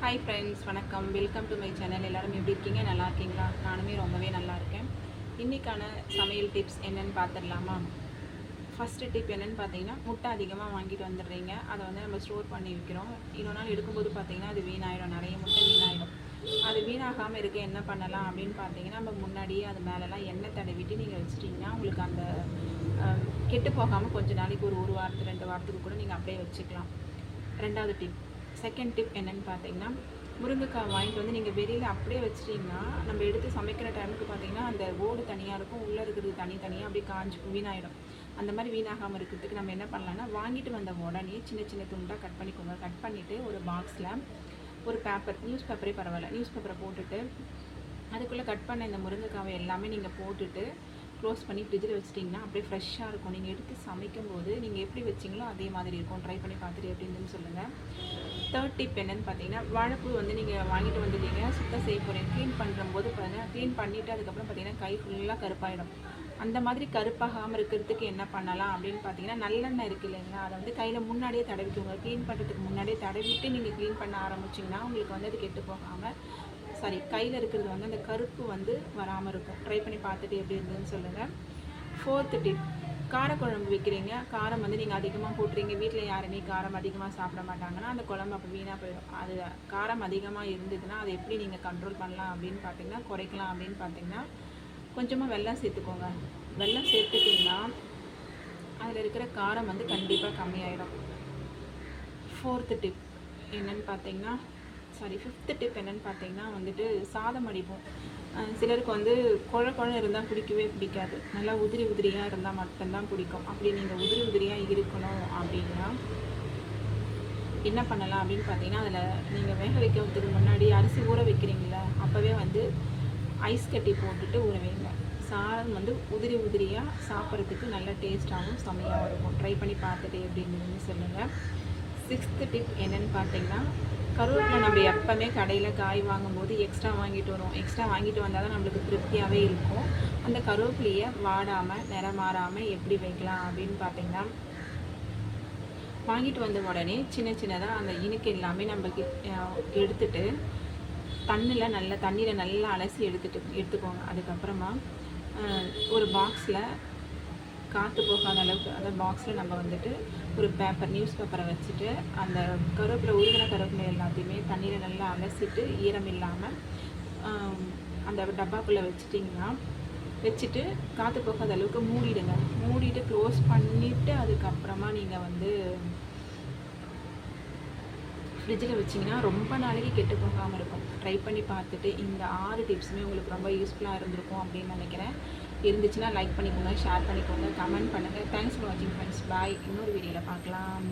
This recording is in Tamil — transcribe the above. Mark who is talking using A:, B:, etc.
A: ஹாய் ஃப்ரெண்ட்ஸ், வணக்கம். Welcome to my channel. எல்லோரும் எப்படி இருக்கீங்க? நல்லா இருக்கீங்களா? நானுமே ரொம்பவே நல்லா இருக்கேன். இன்றைக்கான சமையல் டிப்ஸ் என்னென்னு பார்த்துடலாமா? ஃபஸ்ட்டு டிப் என்னென்னு பார்த்தீங்கன்னா, முட்டை அதிகமாக வாங்கிட்டு வந்துடுறீங்க. அதை வந்து நம்ம ஸ்டோர் பண்ணி வைக்கிறோம். இன்னொரு நாள் எடுக்கும்போது பார்த்தீங்கன்னா அது வீணாயிடும். நிறைய முட்டை வீணாயிடும். அது வீணாகாமல் இருக்க என்ன பண்ணலாம் அப்படின்னு பார்த்தீங்கன்னா, நம்ம முன்னாடியே அது மேலெலாம் எண்ணெய் தடவிட்டு நீங்கள் வச்சிட்டிங்கன்னா உங்களுக்கு அந்த கெட்டு போகாமல் கொஞ்சம் நாளைக்கு ஒரு வாரத்துக்கு 2 வாரத்துக்கு கூட நீங்கள் அப்படியே வச்சுக்கலாம். ரெண்டாவது டிப், செகண்ட் டிப் என்னென்னு பார்த்தீங்கன்னா, முருங்கைக்காய் வாங்கிட்டு வந்து நீங்கள் வெளியில் அப்படியே வச்சிட்டிங்கன்னா நம்ம எடுத்து சமைக்கிற டைமுக்கு பார்த்தீங்கன்னா அந்த ஓடு தனியாக இருக்கும், உள்ளே இருக்கிறது தனியாக அப்படியே காஞ்சி வீணாயிடும். அந்த மாதிரி வீணாகாமல் இருக்கிறதுக்கு நம்ம என்ன பண்ணலாம்னா, வாங்கிட்டு வந்த உடனே சின்ன சின்ன துண்டாக கட் பண்ணிக்கோங்க. கட் பண்ணிவிட்டு ஒரு பாக்ஸில் ஒரு பேப்பர், நியூஸ் பேப்பரே பரவாயில்ல, நியூஸ் பேப்பரை போட்டுட்டு அதுக்குள்ளே கட் பண்ண இந்த முருங்கைக்காவை எல்லாமே நீங்கள் போட்டுட்டு க்ளோஸ் பண்ணி ஃப்ரிட்ஜில் வச்சிட்டிங்கன்னா அப்படியே ஃப்ரெஷ்ஷாக இருக்கும். நீங்கள் எடுத்து சமைக்கும் போது நீங்கள் எப்படி வச்சிங்களோ அதே மாதிரி இருக்கும். ட்ரை பண்ணி பார்த்துட்டு எப்படி இருந்துன்னு சொல்லுங்கள். தேர்ட் டிப் என்னென்னு பார்த்தீங்கன்னா, வாழைப்பூ வந்து நீங்கள் வாங்கிட்டு வந்துட்டீங்க, சுத்தம் செய்ய போகிறீங்க. க்ளீன் பண்ணும்போது பாருங்கள், க்ளீன் பண்ணிவிட்டு அதுக்கப்புறம் பார்த்தீங்கன்னா கை ஃபுல்லாக கருப்பாயிடும். அந்த மாதிரி கருப்பாகாமல் இருக்கிறதுக்கு என்ன பண்ணலாம் அப்படின்னு பார்த்தீங்கன்னா, நல்லெண்ணெய் இருக்குது இல்லைங்களா, அதை வந்து கையில் முன்னாடியே தடவிக்குங்க. க்ளீன் பண்ணுறதுக்கு முன்னாடியே தடவிட்டு நீங்கள் க்ளீன் பண்ண ஆரம்பிச்சிங்கன்னா உங்களுக்கு வந்து அது கெட்டு போகாமல் கையில் இருக்கிறது வந்து அந்த கருப்பு வந்து வராமல் இருக்கும். ட்ரை பண்ணி பார்த்துட்டு எப்படி இருந்ததுன்னு சொல்லுங்கள். ஃபோர்த்து டிப், காரக்குழம்பு வைக்கிறீங்க, காரம் வந்து நீங்கள் அதிகமாக போட்டுறீங்க. வீட்டில் யாருமே காரம் அதிகமாக சாப்பிட மாட்டாங்கன்னா அந்த குழம்பு அப்போ வீணாக போயிடும். அது காரம் அதிகமாக இருந்ததுன்னா அதை எப்படி நீங்கள் கண்ட்ரோல் பண்ணலாம் அப்படின்னு பார்த்தீங்கன்னா, குறைக்கலாம் அப்படின்னு பார்த்தீங்கன்னா, கொஞ்சமாக வெல்லம் சேர்த்துக்கோங்க. வெல்லம் சேர்த்துட்டிங்கன்னா அதில் இருக்கிற காரம் வந்து கண்டிப்பாக கம்மியாயிடும். ஃபோர்த்து டிப் என்னென்னு பார்த்தீங்கன்னா, ஃபிஃப்த்து டிப் என்னென்னு பார்த்தீங்கன்னா வந்துட்டு சாதம் அடிப்போம். சிலருக்கு வந்து குழ இருந்தால் பிடிக்கவே பிடிக்காது. நல்லா உதிரியாக இருந்தால் மட்டும்தான் பிடிக்கும். அப்படி நீங்கள் உதிரியாக இருக்கணும் அப்படின்னா என்ன பண்ணலாம் அப்படின்னு பார்த்தீங்கன்னா, அதில் நீங்கள் வேக வைக்கிறதுக்கு முன்னாடி அரிசி ஊற வைக்கிறீங்களா, அப்போவே வந்து ஐஸ் கட்டி போட்டுட்டு ஊற வைங்க. சாதம் வந்து உதிரியாக சாப்பிட்றதுக்கு நல்ல டேஸ்ட்டாகவும் செம்மையாகவும் இருக்கும். ட்ரை பண்ணி பார்த்துட்டு எப்படி இருந்ததுன்னு சொல்லுங்கள். சிக்ஸ்த்து டிப் என்னென்னு பார்த்தீங்கன்னா, கருவேப்பிலை நம்ம எப்போவுமே கடையில் காய் வாங்கும்போது எக்ஸ்ட்ரா வாங்கிட்டு வரோம். எக்ஸ்ட்ரா வாங்கிட்டு வந்தால் தான் நம்மளுக்கு திருப்தியாகவே இருக்கும். அந்த கருவேப்பிலையை வாடாமல் நிறம் மாறாமல் எப்படி வைக்கலாம் அப்படின்னு பார்த்தீங்கன்னா, வாங்கிட்டு வந்த உடனே சின்னதாக அந்த இனுக்கு எல்லாமே நம்ம எடுத்துட்டு தண்ணியில் நல்லா அலசி எடுத்துக்கோங்க. அதுக்கப்புறமா ஒரு பாக்ஸில் காற்று போகாத அளவுக்கு அந்த பாக்ஸில் நம்ம வந்துட்டு ஒரு பேப்பர், நியூஸ் பேப்பரை வச்சுட்டு அந்த உருகின கருவேப்பிலை எல்லாத்தையுமே தண்ணியில் நல்லா அலசிட்டு ஈரம் இல்லாமல் அந்த டப்பாக்குள்ளே வச்சுட்டு காற்று போகாத அளவுக்கு மூடிடுங்க. மூடிட்டு க்ளோஸ் பண்ணிவிட்டு அதுக்கப்புறமா நீங்கள் வந்து ஃப்ரிட்ஜில் வச்சிங்கன்னா ரொம்ப நாளைக்கு கெட்டு போகாமல் இருக்கும். ட்ரை பண்ணி பார்த்துட்டு இந்த 6 டிப்ஸுமே உங்களுக்கு ரொம்ப யூஸ்ஃபுல்லாக இருந்திருக்கும் அப்படின்னு நினைக்கிறேன். இருந்துச்சுன்னா லைக் பண்ணிக்கோங்க, ஷேர் பண்ணிக்கோங்க, கமெண்ட் பண்ணுங்கள். தேங்க்ஸ் ஃபார் வாட்சிங் ஃப்ரெண்ட்ஸ். பாய். இன்னொரு வீடியோவில் பார்க்கலாம்.